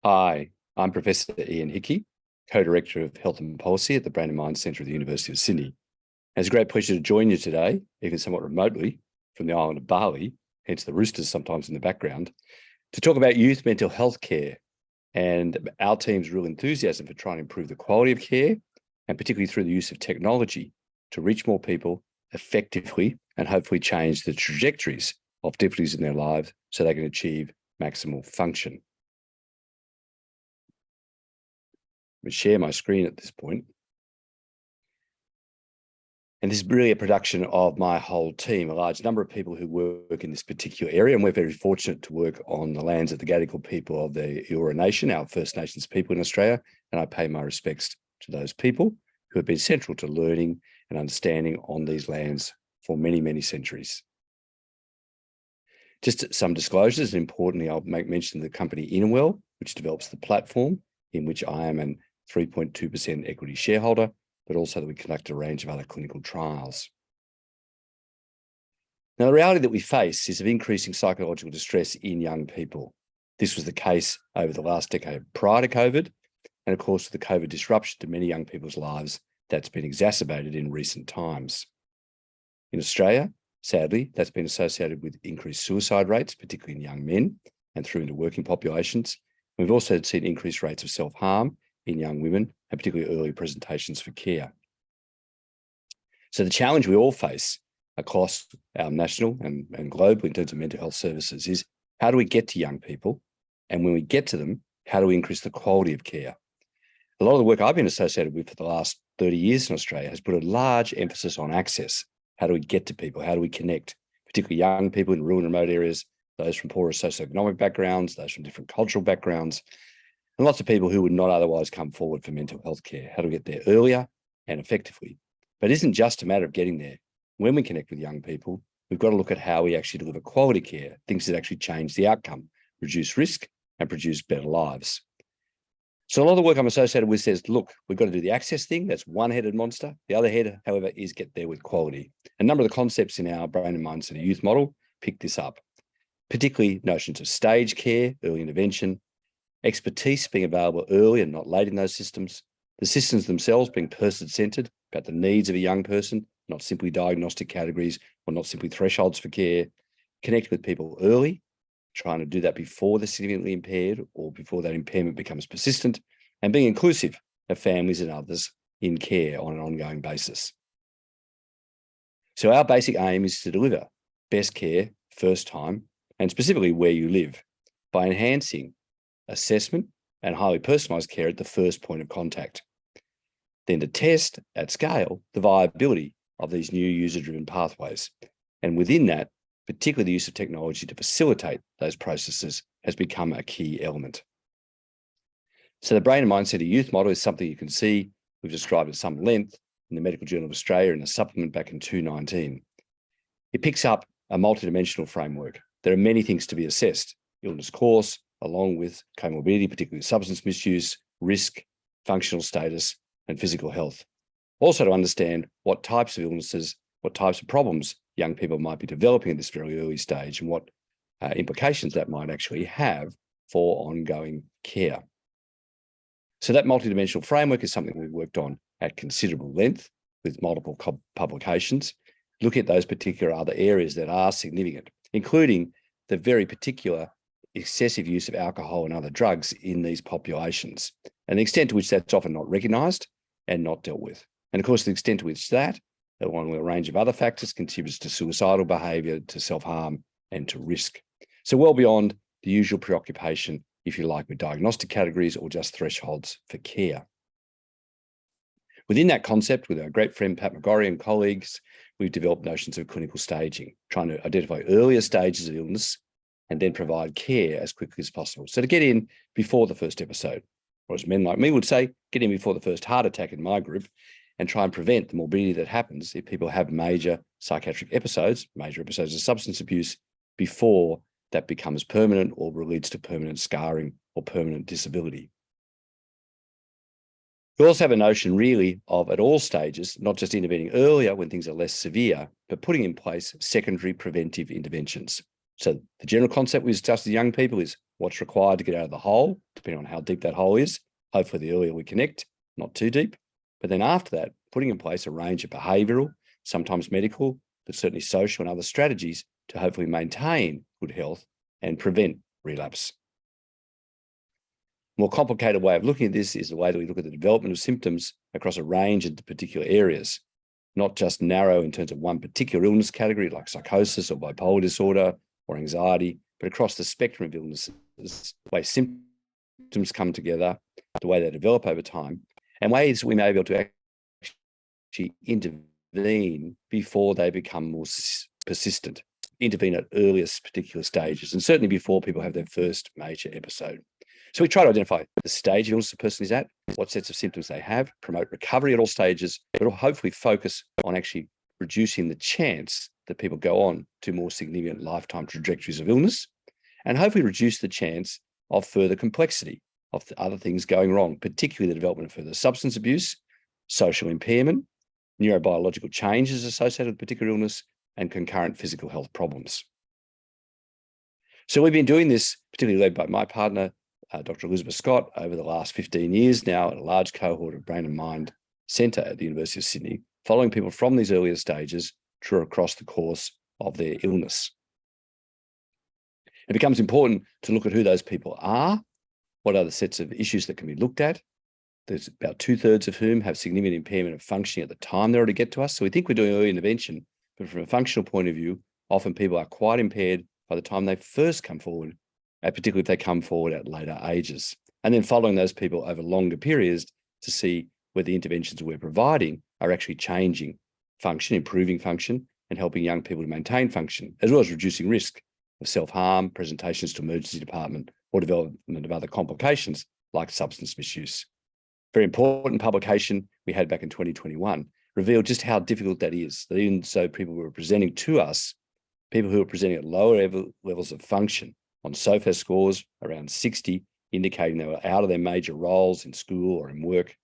Hi, I'm Professor Ian Hickie, Co-Director of Health and Policy at the Brain and Mind Centre of the University of Sydney. It's a great pleasure to join you today, even somewhat remotely, from the island of Bali, hence the roosters sometimes in the background, to talk about youth mental health care and our team's real enthusiasm for trying to improve the quality of care, and particularly through the use of technology to reach more people effectively and hopefully change the trajectories of difficulties in their lives so they can achieve maximal function. I'm going to share my screen at this point. And this is really a production of my whole team, a large number of people who work in this particular area. And we're very fortunate to work on the lands of the Gadigal people of the Eora Nation, our First Nations people in Australia. And I pay my respects to those people who have been central to learning and understanding on these lands for many, many centuries. Just some disclosures, and importantly, I'll make mention of the company Innerwell, which develops the platform in which I am an 3.2% equity shareholder, but also that we conduct a range of other clinical trials. Now, the reality that we face is of increasing psychological distress in young people. This was the case over the last decade prior to COVID, and of course, with the COVID disruption to many young people's lives, that's been exacerbated in recent times. In Australia, sadly, that's been associated with increased suicide rates, particularly in young men and through into working populations. We've also seen increased rates of self-harm in young women, and particularly early presentations for care. So the challenge we all face across our national and global in terms of mental health services is, how do we get to young people? And when we get to them, how do we increase the quality of care? A lot of the work I've been associated with for the last 30 years in Australia has put a large emphasis on access. How do we get to people? How do we connect, particularly young people in rural and remote areas, those from poorer socioeconomic backgrounds, those from different cultural backgrounds, and lots of people who would not otherwise come forward for mental health care? How do we get there earlier and effectively? But it isn't just a matter of getting there. When we connect with young people, we've got to look at how we actually deliver quality care, things that actually change the outcome, reduce risk, and produce better lives. So a lot of the work I'm associated with says, look, we've got to do the access thing. That's one-headed monster. The other head, however, is get there with quality. A number of the concepts in our Brain and Mind Centre youth model pick this up, particularly notions of stage care, early intervention, expertise being available early and not late in those systems, the systems themselves being person-centred, about the needs of a young person, not simply diagnostic categories or not simply thresholds for care, connect with people early, trying to do that before they're significantly impaired or before that impairment becomes persistent, and being inclusive of families and others in care on an ongoing basis. So our basic aim is to deliver best care first time, and specifically where you live, by enhancing assessment and highly personalised care at the first point of contact. Then to test at scale the viability of these new user-driven pathways. And within that, particularly the use of technology to facilitate those processes has become a key element. So the Brain and Mind Centre youth model is something you can see, we've described at some length in the Medical Journal of Australia in a supplement back in 2019. It picks up a multidimensional framework. There are many things to be assessed: illness course, along with comorbidity, particularly substance misuse, risk, functional status, and physical health. Also to understand what types of illnesses, what types of problems young people might be developing at this very early stage, and what implications that might actually have for ongoing care. So that multidimensional framework is something we've worked on at considerable length with multiple publications, looking at those particular other areas that are significant, including the very particular excessive use of alcohol and other drugs in these populations, and the extent to which that's often not recognised and not dealt with. And of course, the extent to which that, along with a range of other factors, contributes to suicidal behaviour, to self-harm, and to risk. So well beyond the usual preoccupation, if you like, with diagnostic categories or just thresholds for care. Within that concept, with our great friend Pat McGorry and colleagues, we've developed notions of clinical staging, trying to identify earlier stages of illness and then provide care as quickly as possible. So to get in before the first episode, or as men like me would say, get in before the first heart attack in my group, and try and prevent the morbidity that happens if people have major psychiatric episodes, major episodes of substance abuse, before that becomes permanent or leads to permanent scarring or permanent disability. We also have a notion really of, at all stages, not just intervening earlier when things are less severe, but putting in place secondary preventive interventions. So the general concept we discussed with young people is what's required to get out of the hole, depending on how deep that hole is. Hopefully, the earlier we connect, not too deep. But then after that, putting in place a range of behavioural, sometimes medical, but certainly social and other strategies to hopefully maintain good health and prevent relapse. A more complicated way of looking at this is the way that we look at the development of symptoms across a range of particular areas, not just narrow in terms of one particular illness category like psychosis or bipolar disorder or anxiety, but across the spectrum of illnesses, the way symptoms come together, the way they develop over time, and ways we may be able to actually intervene before they become more persistent, intervene at earliest particular stages, and certainly before people have their first major episode. So we try to identify the stage of illness the person is at, what sets of symptoms they have, promote recovery at all stages, but hopefully focus on actually reducing the chance that people go on to more significant lifetime trajectories of illness, and hopefully reduce the chance of further complexity of other things going wrong, particularly the development of further substance abuse, social impairment, neurobiological changes associated with particular illness, and concurrent physical health problems. So we've been doing this, particularly led by my partner, Dr. Elizabeth Scott, over the last 15 years now at a large cohort of Brain and Mind Centre at the University of Sydney, following people from these earlier stages through across the course of their illness. It becomes important to look at who those people are, what are the sets of issues that can be looked at. There's about 2/3 of whom have significant impairment of functioning at the time they already get to us. So we think we're doing early intervention, but from a functional point of view, often people are quite impaired by the time they first come forward, particularly if they come forward at later ages. And then following those people over longer periods to see whether the interventions we're providing are actually changing function, improving function, and helping young people to maintain function, as well as reducing risk of self-harm, presentations to emergency department, or development of other complications like substance misuse. Very important publication we had back in 2021 revealed just how difficult that is. That even so, people who were presenting to us, people who were presenting at lower levels of function on SOFA scores around 60, indicating they were out of their major roles in school or in work,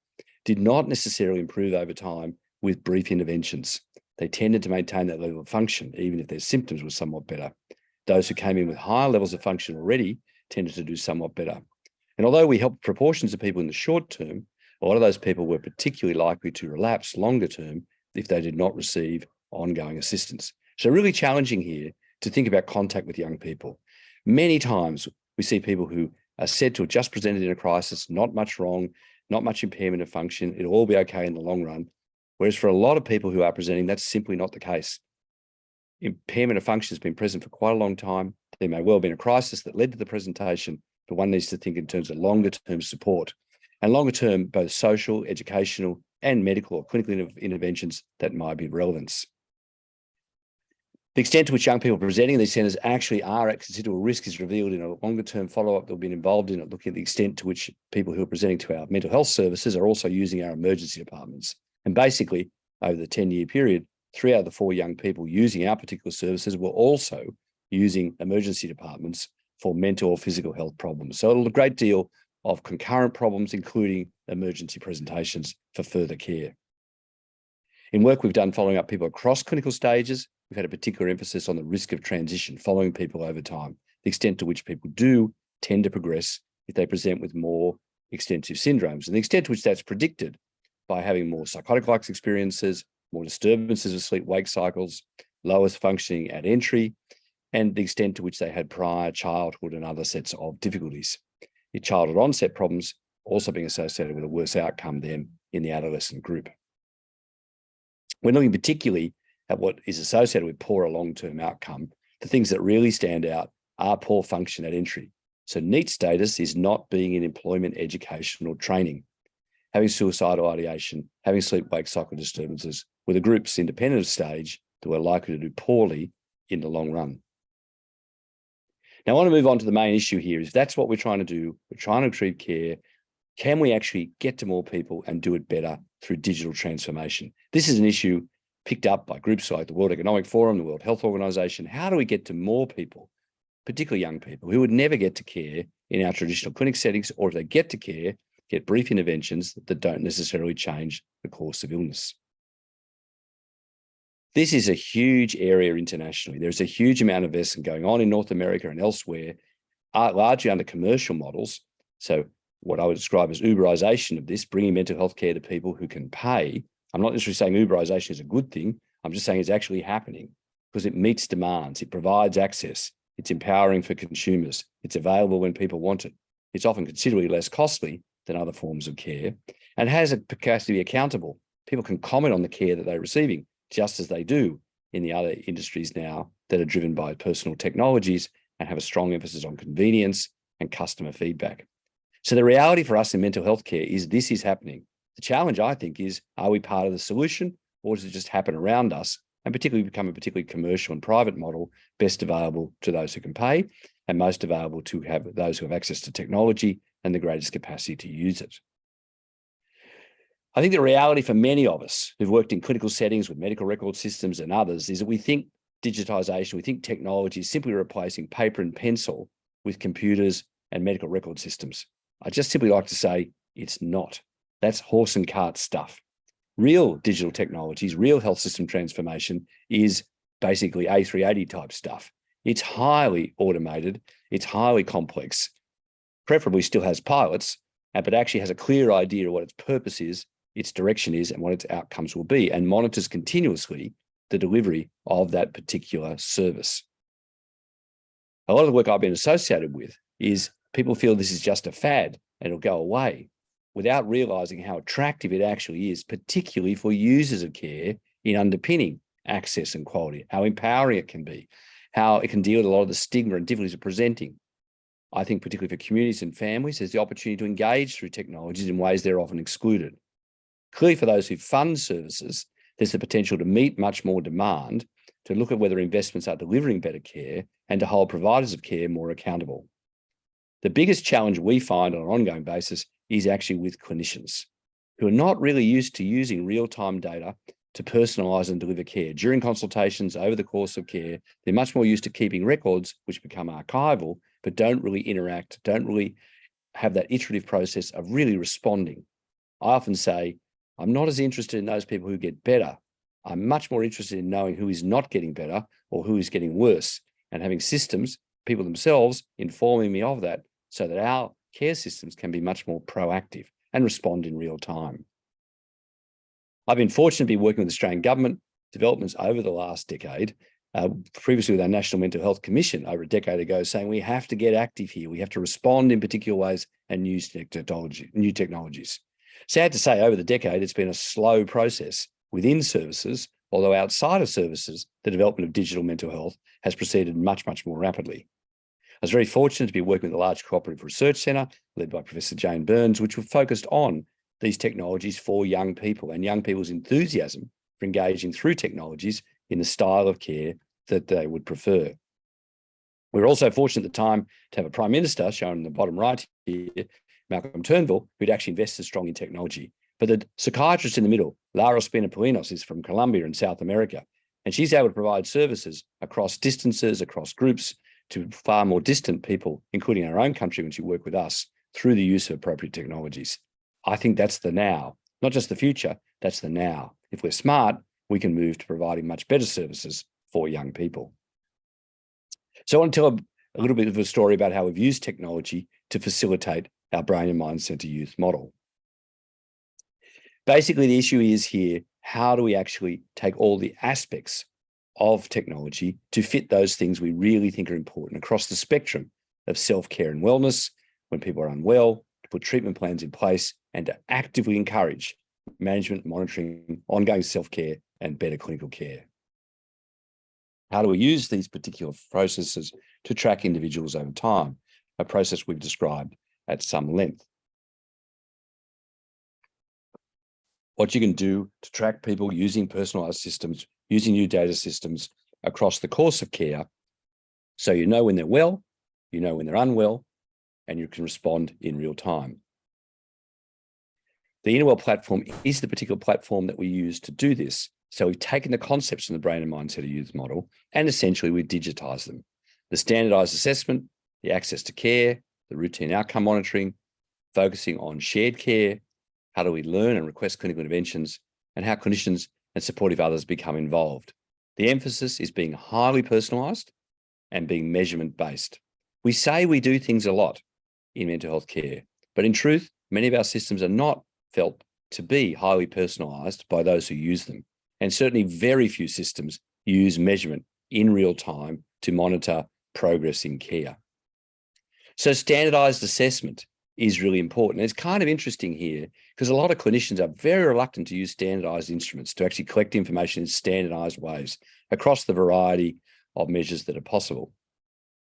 did not necessarily improve over time with brief interventions. They tended to maintain that level of function, even if their symptoms were somewhat better. Those who came in with higher levels of function already tended to do somewhat better. And although we helped proportions of people in the short term, a lot of those people were particularly likely to relapse longer term if they did not receive ongoing assistance. So really challenging here to think about contact with young people. Many times we see people who are said to have just presented in a crisis, not much wrong, not much impairment of function, it'll all be okay in the long run. Whereas for a lot of people who are presenting, that's simply not the case. Impairment of function has been present for quite a long time. There may well have been a crisis that led to the presentation, but one needs to think in terms of longer term support and longer term, both social, educational, and medical or clinical interventions that might be of relevance. The extent to which young people presenting in these centres actually are at considerable risk is revealed in a longer term follow-up that we've been involved in, looking at the extent to which people who are presenting to our mental health services are also using our emergency departments. And basically, over the 10-year period, 3 out of the 4 young people using our particular services were also using emergency departments for mental or physical health problems. So a great deal of concurrent problems, including emergency presentations for further care. In work we've done following up people across clinical stages, we've had a particular emphasis on the risk of transition, following people over time, the extent to which people do tend to progress if they present with more extensive syndromes, and the extent to which that's predicted by having more psychotic-like experiences, more disturbances of sleep-wake cycles, lower functioning at entry, and the extent to which they had prior childhood and other sets of difficulties. The childhood onset problems also being associated with a worse outcome than in the adolescent group. We're looking particularly at what is associated with poorer long-term outcome. The things that really stand out are poor function at entry. So NEAT status is not being in employment, education, or training, having suicidal ideation, having sleep-wake cycle disturbances, were the groups independent of stage that were likely to do poorly in the long run. Now, I want to move on to the main issue here. If that's what we're trying to do, we're trying to achieve care, can we actually get to more people and do it better through digital transformation? This is an issue picked up by groups like the World Economic Forum, the World Health Organization. How do we get to more people, particularly young people, who would never get to care in our traditional clinic settings, or if they get to care, get brief interventions that don't necessarily change the course of illness? This is a huge area internationally. There's a huge amount of investment going on in North America and elsewhere largely under commercial models. So what I would describe as Uberization of this, bringing mental health care to people who can pay. I'm not necessarily saying Uberization is a good thing. I'm just saying it's actually happening because it meets demands. It provides access. It's empowering for consumers. It's available when people want it. It's often considerably less costly than other forms of care and has a capacity to be accountable. People can comment on the care that they're receiving, just as they do in the other industries now that are driven by personal technologies and have a strong emphasis on convenience and customer feedback. So the reality for us in mental health care is this is happening. The challenge, I think, is are we part of the solution or does it just happen around us and particularly become a particularly commercial and private model best available to those who can pay and most available to have those who have access to technology and the greatest capacity to use it. I think the reality for many of us who've worked in clinical settings with medical record systems and others is that we think digitization, we think technology is simply replacing paper and pencil with computers and medical record systems. I just simply like to say it's not. That's horse and cart stuff. Real digital technologies, real health system transformation is basically A380 type stuff. It's highly automated, it's highly complex, preferably still has pilots, but actually has a clear idea of what its purpose is, its direction is, and what its outcomes will be, and monitors continuously the delivery of that particular service. A lot of the work I've been associated with is people feel this is just a fad and it'll go away without realizing how attractive it actually is, particularly for users of care in underpinning access and quality, how empowering it can be, how it can deal with a lot of the stigma and difficulties of presenting. I think particularly for communities and families, there's the opportunity to engage through technologies in ways they're often excluded. Clearly for those who fund services, there's the potential to meet much more demand, to look at whether investments are delivering better care and to hold providers of care more accountable. The biggest challenge we find on an ongoing basis is actually with clinicians who are not really used to using real-time data to personalise and deliver care. During consultations, over the course of care, they're much more used to keeping records, which become archival, but don't really interact, don't really have that iterative process of really responding. I often say, I'm not as interested in those people who get better. I'm much more interested in knowing who is not getting better or who is getting worse and having systems, people themselves, informing me of that so that our care systems can be much more proactive and respond in real time. I've been fortunate to be working with the Australian government developments over the last decade, previously with our National Mental Health Commission over a decade ago, saying we have to get active here. We have to respond in particular ways and use new technologies. Sad to say, over the decade, it's been a slow process within services, although outside of services, the development of digital mental health has proceeded much, much more rapidly. I was very fortunate to be working with a large cooperative research centre led by Professor Jane Burns, which were focused on these technologies for young people and young people's enthusiasm for engaging through technologies in the style of care that they would prefer. We were also fortunate at the time to have a Prime Minister, shown in the bottom right here, Malcolm Turnbull, who'd actually invested strong in technology. But the psychiatrist in the middle, Lara Spina-Polinos, is from Colombia in South America, and she's able to provide services across distances, across groups, to far more distant people, including our own country when she worked with us, through the use of appropriate technologies. I think that's the now, not just the future, that's the now. If we're smart, we can move to providing much better services for young people. So I want to tell a little bit of a story about how we've used technology to facilitate our brain and mind centre youth model. Basically, the issue is here, how do we actually take all the aspects of technology to fit those things we really think are important across the spectrum of self-care and wellness when people are unwell, to put treatment plans in place and to actively encourage management, monitoring, ongoing self-care and better clinical care. How do we use these particular processes to track individuals over time? A process we've described at some length. What you can do to track people using personalised systems, using new data systems across the course of care, so you know when they're well, you know when they're unwell, and you can respond in real time. The InnerWell platform is the particular platform that we use to do this. So we've taken the concepts from the brain and mindset of youth model, and essentially we've digitized them. The standardized assessment, the access to care, the routine outcome monitoring, focusing on shared care, how do we learn and request clinical interventions, and how clinicians and supportive others become involved. The emphasis is being highly personalized and being measurement-based. We say we do things a lot in mental health care, but in truth, many of our systems are not felt to be highly personalised by those who use them. And certainly very few systems use measurement in real time to monitor progress in care. So standardised assessment is really important. It's kind of interesting here because a lot of clinicians are very reluctant to use standardised instruments to actually collect information in standardised ways across the variety of measures that are possible.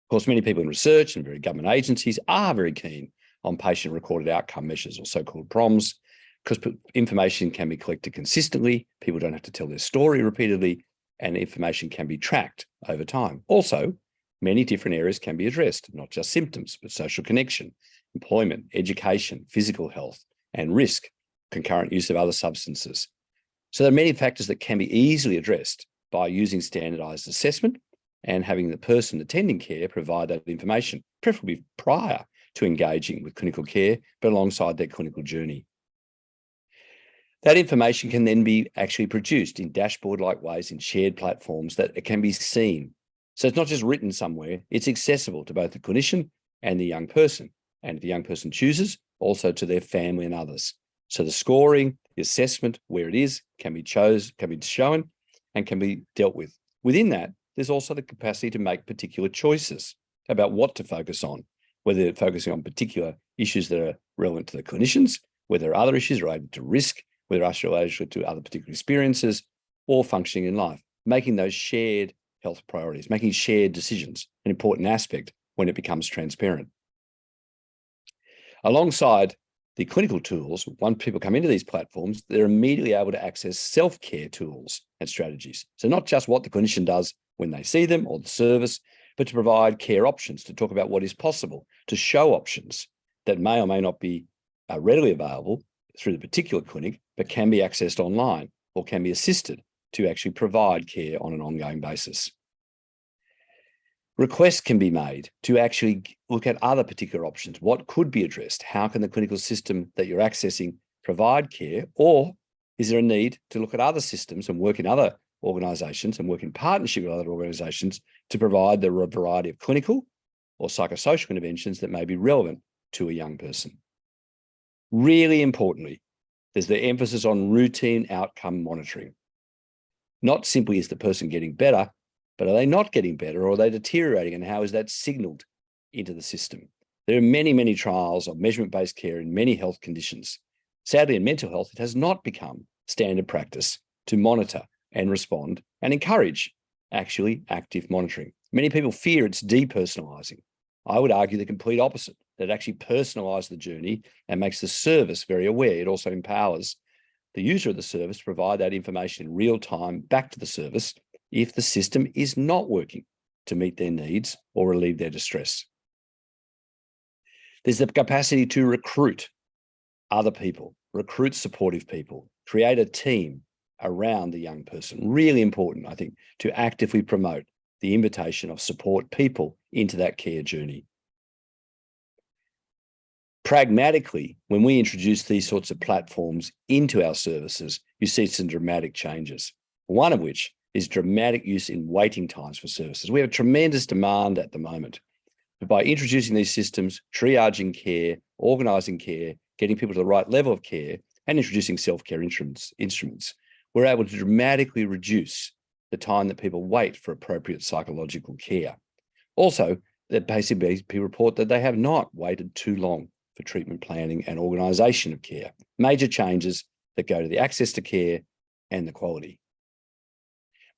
Of course, many people in research and very government agencies are very keen on patient-recorded outcome measures, or so-called PROMs, because information can be collected consistently, people don't have to tell their story repeatedly, and information can be tracked over time. Also, many different areas can be addressed, not just symptoms, but social connection, employment, education, physical health, and risk, concurrent use of other substances. So there are many factors that can be easily addressed by using standardised assessment and having the person attending care provide that information, preferably prior to engaging with clinical care, but alongside their clinical journey. That information can then be actually produced in dashboard-like ways in shared platforms that it can be seen. So it's not just written somewhere, it's accessible to both the clinician and the young person. And if the young person chooses, also to their family and others. So the scoring, the assessment, where it is, can be shown and can be dealt with. Within that, there's also the capacity to make particular choices about what to focus on, whether they're focusing on particular issues that are relevant to the clinicians, whether there are other issues related to risk, whether they're related to other particular experiences or functioning in life, making those shared health priorities, making shared decisions, an important aspect when it becomes transparent. Alongside the clinical tools, once people come into these platforms, they're immediately able to access self-care tools and strategies. So not just what the clinician does when they see them or the service, but to provide care options, to talk about what is possible, to show options that may or may not be readily available through the particular clinic, but can be accessed online or can be assisted to actually provide care on an ongoing basis. Requests can be made to actually look at other particular options. What could be addressed? How can the clinical system that you're accessing provide care? Or is there a need to look at other systems and work in other organisations and work in partnership with other organisations to provide the variety of clinical or psychosocial interventions that may be relevant to a young person? Really importantly, there's the emphasis on routine outcome monitoring. Not simply is the person getting better, but are they not getting better or are they deteriorating, and how is that signalled into the system? There are many, many trials of measurement-based care in many health conditions. Sadly, in mental health, it has not become standard practice to monitor and respond and encourage actually active monitoring. Many people fear it's depersonalising. I would argue the complete opposite, that it actually personalises the journey and makes the service very aware. It also empowers the user of the service to provide that information in real time back to the service if the system is not working to meet their needs or relieve their distress. There's the capacity to recruit other people, recruit supportive people, create a team around the young person. Really important, I think, to actively promote the invitation of support people into that care journey. Pragmatically, when we introduce these sorts of platforms into our services, you see some dramatic changes, one of which is dramatic use in waiting times for services. We have a tremendous demand at the moment. But by introducing these systems, triaging care, organising care, getting people to the right level of care, and introducing self-care instruments, we're able to dramatically reduce the time that people wait for appropriate psychological care. Also, that basically people report that they have not waited too long for treatment planning and organisation of care. Major changes that go to the access to care and the quality.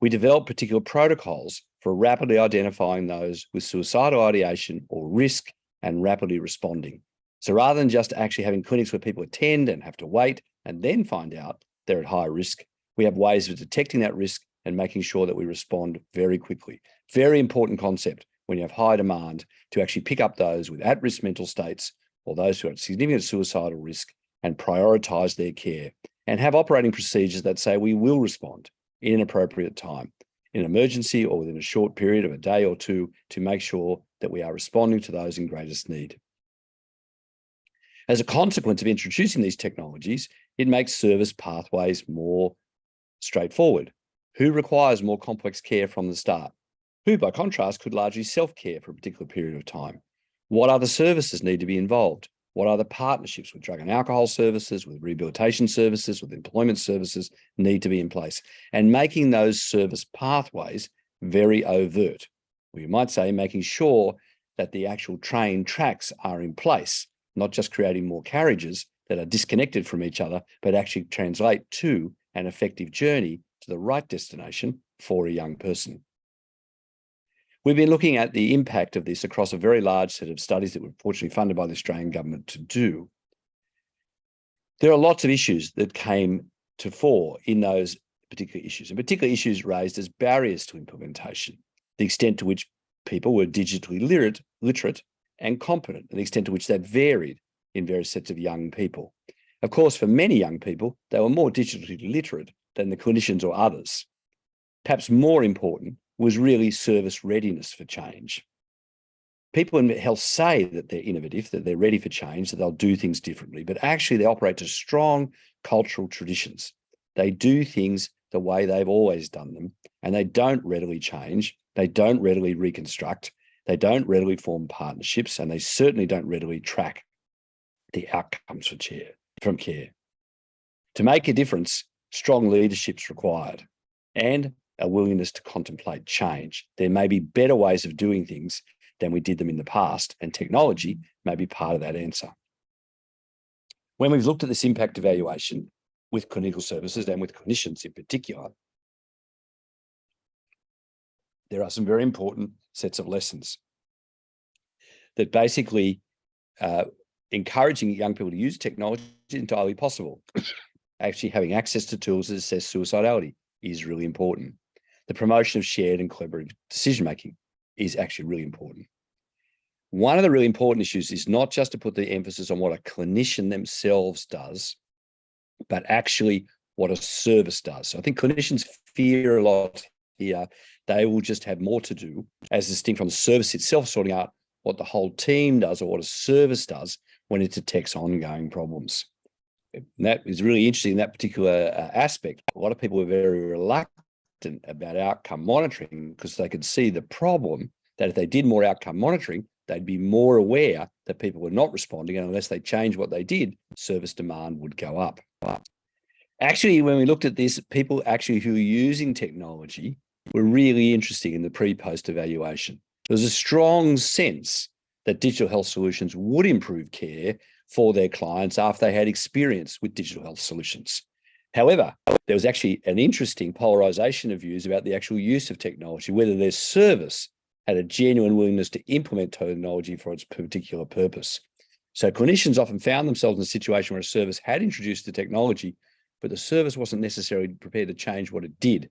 We develop particular protocols for rapidly identifying those with suicidal ideation or risk and rapidly responding. So rather than just actually having clinics where people attend and have to wait and then find out they're at high risk, we have ways of detecting that risk and making sure that we respond very quickly. Very important concept when you have high demand to actually pick up those with at-risk mental states or those who are at significant suicidal risk and prioritise their care and have operating procedures that say we will respond in an appropriate time, in an emergency or within a short period of a day or two, to make sure that we are responding to those in greatest need. As a consequence of introducing these technologies, it makes service pathways more straightforward. Who requires more complex care from the start? who, by contrast, could largely self-care for a particular period of time. What other services need to be involved? What other partnerships with drug and alcohol services, with rehabilitation services, with employment services need to be in place? And making those service pathways very overt. Or you might say making sure that the actual train tracks are in place, not just creating more carriages that are disconnected from each other, but actually translate to an effective journey to the right destination for a young person. We've been looking at the impact of this across a very large set of studies that were fortunately funded by the Australian government to do. There are lots of issues that came to fore in those particular issues, and particular issues raised as barriers to implementation, the extent to which people were digitally literate and competent, and the extent to which that varied in various sets of young people. Of course, for many young people, they were more digitally literate than the clinicians or others. Perhaps more important was really service readiness for change. People in health say that they're innovative, that they're ready for change, that they'll do things differently, but actually they operate to strong cultural traditions. They do things the way they've always done them, and they don't readily change, they don't readily reconstruct, they don't readily form partnerships, and they certainly don't readily track the outcomes from care. To make a difference, strong leadership's required, and a willingness to contemplate change. There may be better ways of doing things than we did them in the past, and technology may be part of that answer. When we've looked at this impact evaluation with clinical services and with clinicians in particular, there are some very important sets of lessons that basically encouraging young people to use technology is entirely possible. Actually having access to tools that assess suicidality is really important. The promotion of shared and collaborative decision-making is actually really important. One of the really important issues is not just to put the emphasis on what a clinician themselves does, but actually what a service does. So I think clinicians fear a lot here. They will just have more to do, as distinct from the service itself, sorting out what the whole team does or what a service does when it detects ongoing problems. And that is really interesting in that particular aspect. A lot of people were very reluctant about outcome monitoring because they could see the problem that if they did more outcome monitoring, they'd be more aware that people were not responding, and unless they changed what they did, service demand would go up. Actually, when we looked at this, people actually who were using technology were really interested in the pre-post evaluation. There was a strong sense that digital health solutions would improve care for their clients after they had experience with digital health solutions. However, there was actually an interesting polarization of views about the actual use of technology, whether their service had a genuine willingness to implement technology for its particular purpose. So clinicians often found themselves in a situation where a service had introduced the technology, but the service wasn't necessarily prepared to change what it did.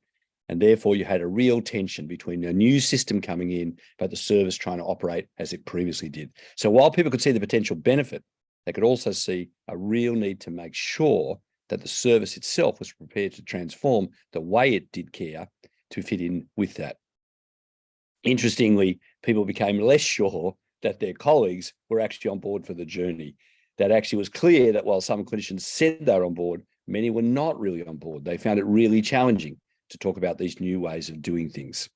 And therefore you had a real tension between a new system coming in, but the service trying to operate as it previously did. So while people could see the potential benefit, they could also see a real need to make sure that the service itself was prepared to transform the way it did care to fit in with that. Interestingly, people became less sure that their colleagues were actually on board for the journey. That actually was clear that while some clinicians said they were on board, many were not really on board. They found it really challenging to talk about these new ways of doing things.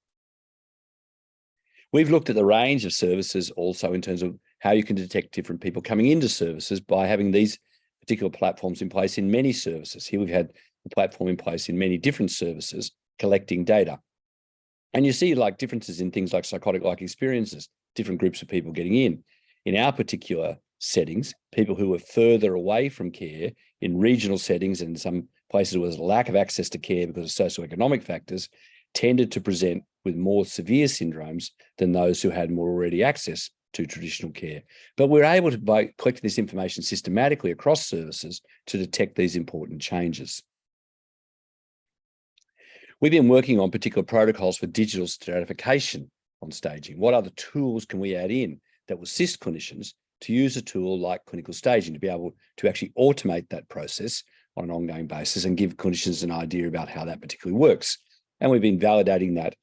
We've looked at the range of services also in terms of how you can detect different people coming into services by having these particular platforms in place in many services. Here we've had a platform in place in many different services collecting data. And you see like differences in things like psychotic-like experiences, different groups of people getting in. In our particular settings, people who were further away from care in regional settings and in some places where there's a lack of access to care because of socioeconomic factors tended to present with more severe syndromes than those who had more already access to traditional care. But we're able to, by collecting this information systematically across services, to detect these important changes. We've been working on particular protocols for digital stratification on staging. What other tools can we add in that will assist clinicians to use a tool like clinical staging to be able to actually automate that process on an ongoing basis and give clinicians an idea about how that particularly works? And we've been validating that,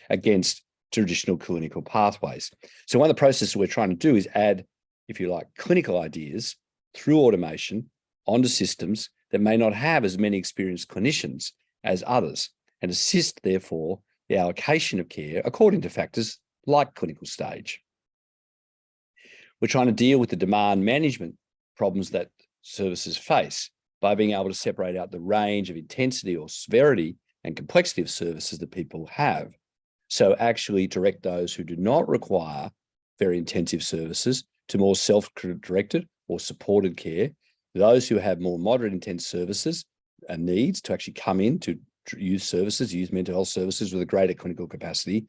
against traditional clinical pathways. So one of the processes we're trying to do is add, if you like, clinical ideas through automation onto systems that may not have as many experienced clinicians as others, and assist, therefore, the allocation of care according to factors like clinical stage. We're trying to deal with the demand management problems that services face by being able to separate out the range of intensity or severity and complexity of services that people have. So actually direct those who do not require very intensive services to more self-directed or supported care, those who have more moderate intense services and needs to actually come in to use services, use mental health services with a greater clinical capacity,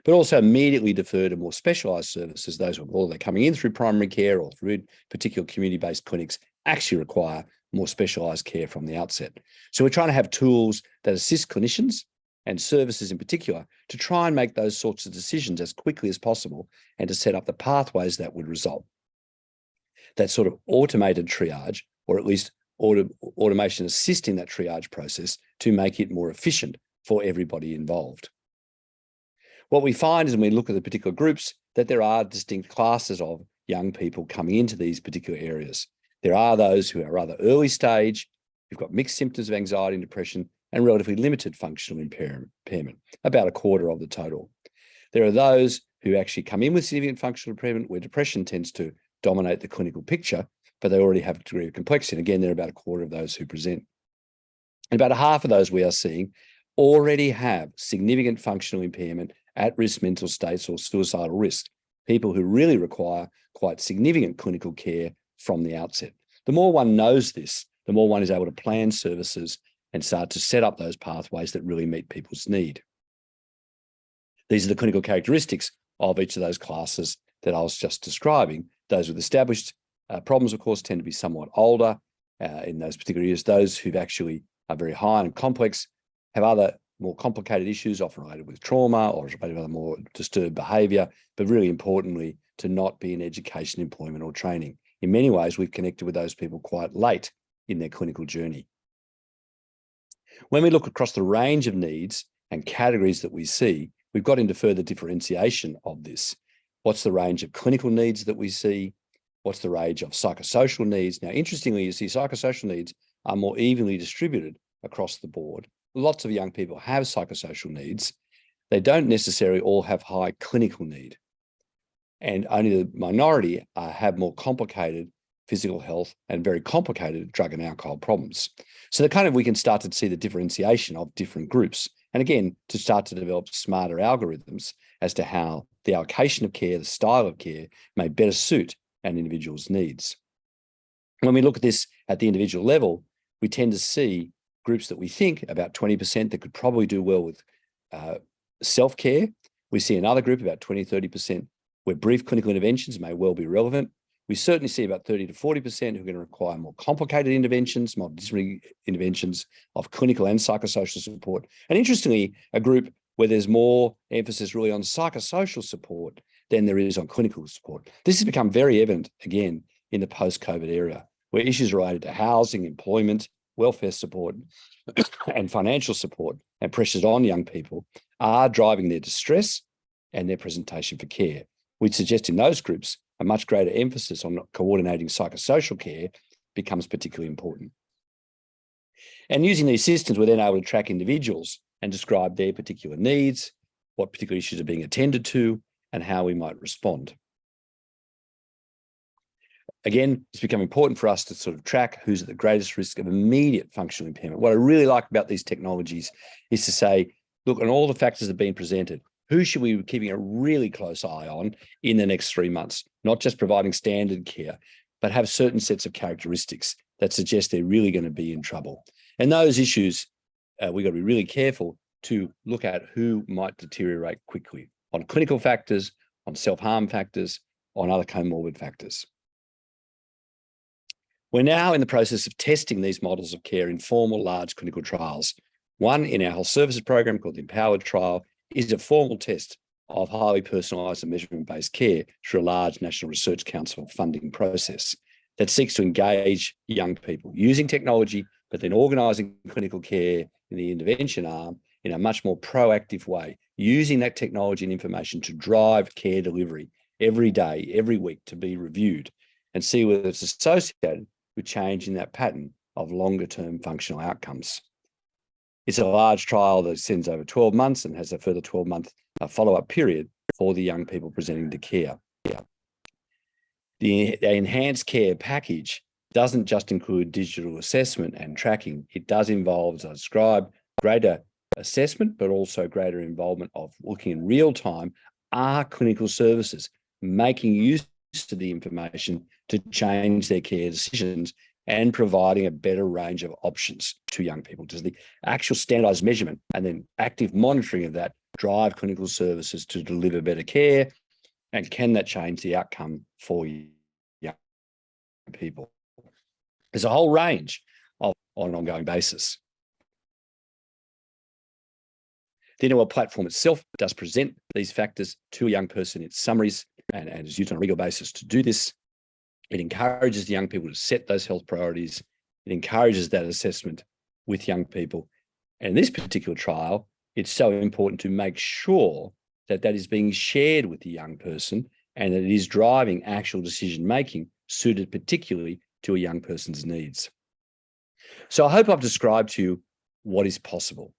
but also immediately defer to more specialised services, those who are coming in through primary care or through particular community-based clinics actually require more specialised care from the outset. So we're trying to have tools that assist clinicians and services in particular to try and make those sorts of decisions as quickly as possible and to set up the pathways that would result. That sort of automated triage, or at least automation assisting that triage process to make it more efficient for everybody involved. What we find is when we look at the particular groups that there are distinct classes of young people coming into these particular areas. There are those who are rather early stage, who've got mixed symptoms of anxiety and depression and relatively limited functional impairment, about a quarter of the total. There are those who actually come in with significant functional impairment where depression tends to dominate the clinical picture, but they already have a degree of complexity. And again, there are about a quarter of those who present. And about a half of those we are seeing already have significant functional impairment, at-risk mental states or suicidal risk, people who really require quite significant clinical care from the outset. The more one knows this, the more one is able to plan services and start to set up those pathways that really meet people's need. These are the clinical characteristics of each of those classes that I was just describing. Those with established problems, of course, tend to be somewhat older in those particular areas. Those who've actually are very high and complex have other more complicated issues, often related with trauma or related with other more disturbed behaviour, but really importantly, to not be in education, employment or training. In many ways, we've connected with those people quite late in their clinical journey. When we look across the range of needs and categories that we see, we've got into further differentiation of this. What's the range of clinical needs that we see? What's the range of psychosocial needs? Now, interestingly, you see psychosocial needs are more evenly distributed across the board. Lots of young people have psychosocial needs. They don't necessarily all have high clinical need. And only the minority have more complicated physical health and very complicated drug and alcohol problems. So we can start to see the differentiation of different groups. And again, to start to develop smarter algorithms as to how the allocation of care, the style of care may better suit an individual's needs. When we look at this at the individual level, we tend to see groups that we think about 20% that could probably do well with self-care. We see another group, about 20, 30%, where brief clinical interventions may well be relevant. We certainly see about 30 to 40% who are going to require more complicated interventions, multidisciplinary interventions of clinical and psychosocial support. And interestingly, a group where there's more emphasis really on psychosocial support than there is on clinical support. This has become very evident, again, in the post-COVID era, where issues related to housing, employment, welfare support, and financial support and pressures on young people are driving their distress and their presentation for care. We'd suggest in those groups, a much greater emphasis on coordinating psychosocial care becomes particularly important. And using these systems, we're then able to track individuals and describe their particular needs, what particular issues are being attended to, and how we might respond. Again, it's become important for us to sort of track who's at the greatest risk of immediate functional impairment. What I really like about these technologies is to say, look, and all the factors that have been presented, who should we be keeping a really close eye on in the next 3 months? Not just providing standard care, but have certain sets of characteristics that suggest they're really going to be in trouble. And those issues, we've got to be really careful to look at who might deteriorate quickly on clinical factors, on self-harm factors, on other comorbid factors. We're now in the process of testing these models of care in formal large clinical trials. One in our health services program called the Empowered trial is a formal test of highly personalised and measurement-based care through a large National Research Council funding process that seeks to engage young people using technology, but then organising clinical care in the intervention arm in a much more proactive way, using that technology and information to drive care delivery every day, every week to be reviewed and see whether it's associated with change in that pattern of longer-term functional outcomes. It's a large trial that extends over 12 months and has a further 12-month follow-up period for the young people presenting to care. The enhanced care package doesn't just include digital assessment and tracking. It does involve, as I described, greater assessment, but also greater involvement of looking in real time, are clinical services making use of the information to change their care decisions and providing a better range of options to young people. Does the actual standardized measurement and then active monitoring of that drive clinical services to deliver better care? And can that change the outcome for young people? There's a whole range on an ongoing basis. The NOL platform itself does present these factors to a young person in summaries and is used on a regular basis to do this. It encourages the young people to set those health priorities. It encourages that assessment with young people. And in this particular trial, it's so important to make sure that that is being shared with the young person and that it is driving actual decision-making suited particularly to a young person's needs. So I hope I've described to you what is possible,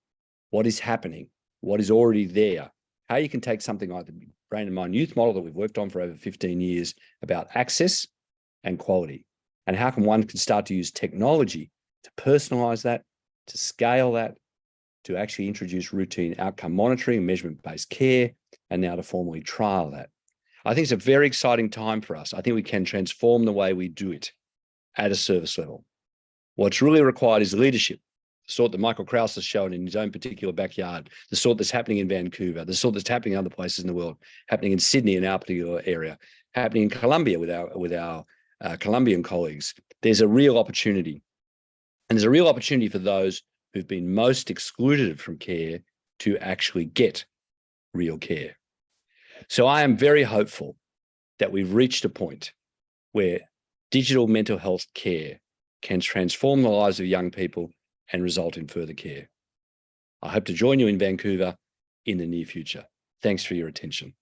what is happening, what is already there, how you can take something like the Brain and Mind Youth model that we've worked on for over 15 years about access and quality, and how one can start to use technology to personalize that, to scale that, to actually introduce routine outcome monitoring, measurement-based care, and now to formally trial that. I think it's a very exciting time for us. I think we can transform the way we do it at a service level. What's really required is leadership, the sort that Michael Krauss has shown in his own particular backyard, the sort that's happening in Vancouver, the sort that's happening in other places in the world, happening in Sydney in our particular area, happening in Colombia with our Colombian colleagues. There's a real opportunity. And there's a real opportunity for those who've been most excluded from care to actually get real care. So I am very hopeful that we've reached a point where digital mental health care can transform the lives of young people and result in further care. I hope to join you in Vancouver in the near future. Thanks for your attention.